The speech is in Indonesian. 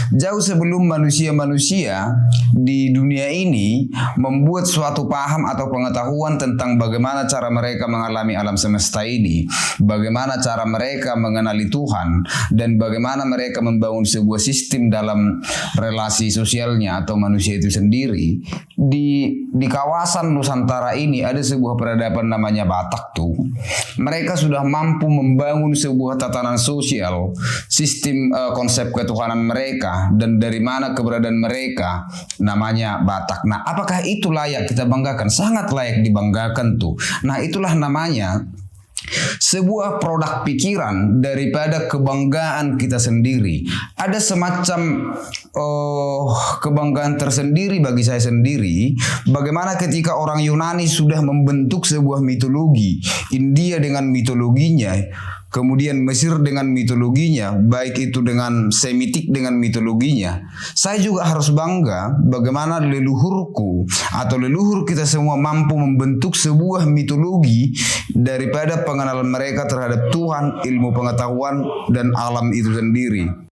Jauh sebelum manusia-manusia di dunia ini membuat suatu paham atau pengetahuan tentang bagaimana cara mereka mengalami alam semesta ini, bagaimana cara mereka mengenali Tuhan, dan bagaimana mereka membangun sebuah sistem dalam relasi sosialnya atau manusia itu sendiri. Di kawasan Nusantara ini ada sebuah peradaban namanya Batak tuh. Mereka sudah mampu membangun sebuah tatanan sosial, sistem konsep ketuhanan mereka, dan dari mana keberadaan mereka namanya Batak. Nah, apakah itu layak kita banggakan? Sangat layak dibanggakan tuh. Nah, itulah namanya sebuah produk pikiran daripada kebanggaan kita sendiri. Ada semacam kebanggaan tersendiri bagi saya sendiri, bagaimana ketika orang Yunani sudah membentuk sebuah mitologi, India dengan mitologinya, kemudian Mesir dengan mitologinya, baik itu dengan Semitik dengan mitologinya. Saya juga harus bangga bagaimana leluhurku atau leluhur kita semua mampu membentuk sebuah mitologi daripada pengenalan mereka terhadap Tuhan, ilmu pengetahuan, dan alam itu sendiri.